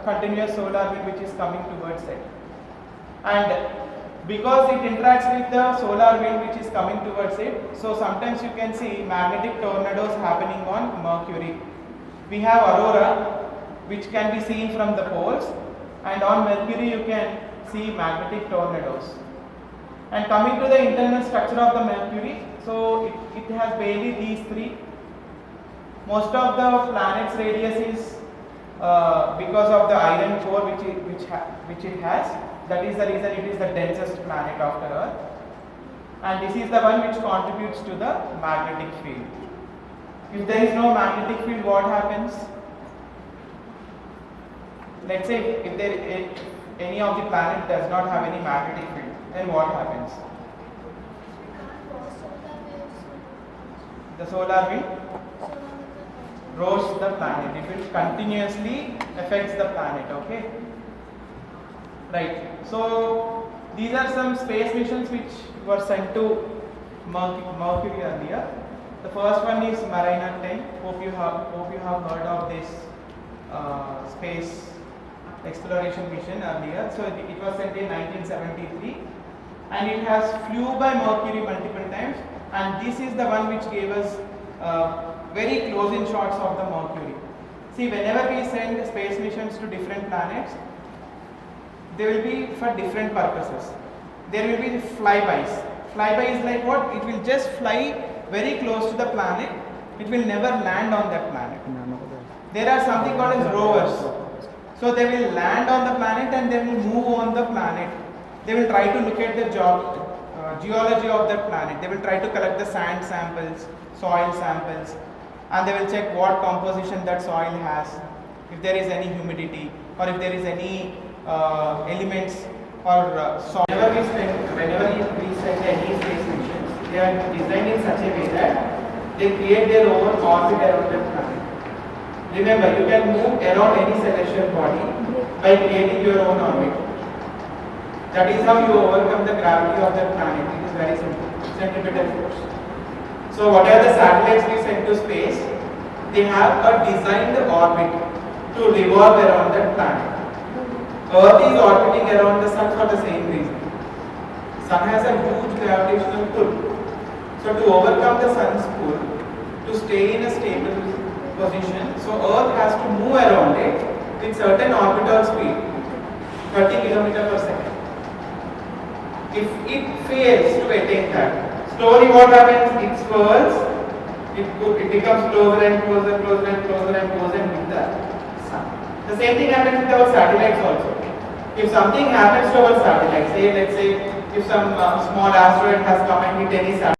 continuous solar wind which is coming towards it. And because it interacts with the solar wind which is coming towards it, so sometimes you can see magnetic tornadoes happening on Mercury. We have aurora which can be seen from the poles, and on Mercury you can see magnetic tornadoes. And coming to the internal structure of the Mercury, so it has barely these three. Most of the planet's radius is because of the iron core which it has. That is the reason it is the densest planet after Earth. And this is the one which contributes to the magnetic field. If there is no magnetic field, what happens? Let's say if any of the planet does not have any magnetic field, then what happens? The solar wind roasts the planet. It will continuously affects the planet. Okay. Right. So these are some space missions which were sent to Mercury earlier. The first one is Mariner 10. Hope you have heard of this space exploration mission earlier. So it was sent in 1973, and it has flew by Mercury multiple times. And this is the one which gave us very close-in shots of the Mercury. See, whenever we send space missions to different planets, they will be for different purposes. There will be flybys. Flyby is like what? It will just fly very close to the planet. It will never land on that planet. There are something called as rovers. So they will land on the planet and they will move on the planet. They will try to look at the geology of that planet. They will try to collect the sand samples, soil samples, and they will check what composition that soil has, if there is any humidity or if there is any elements or soil. Whenever we send any space missions, they are designed in such a way that they create their own orbit around the planet. Remember, you can move around any celestial body by creating your own orbit. That is how you overcome the gravity of the planet. It is very simple. Centripetal force. So what are the satellites we send to space? They have a designed orbit to revolve around that planet. Earth is orbiting around the sun for the same reason. Sun has a huge gravitational pull. So to overcome the sun's pull, to stay in a stable position, so Earth has to move around it with certain orbital speed, 30 km per second. If it fails to attain that, slowly what happens? It swirls, it becomes closer and closer, closer and closer and closer with the sun. The same thing happens with our satellites also. If something happens to our satellite, let's say if some small asteroid has come and hit any satellite,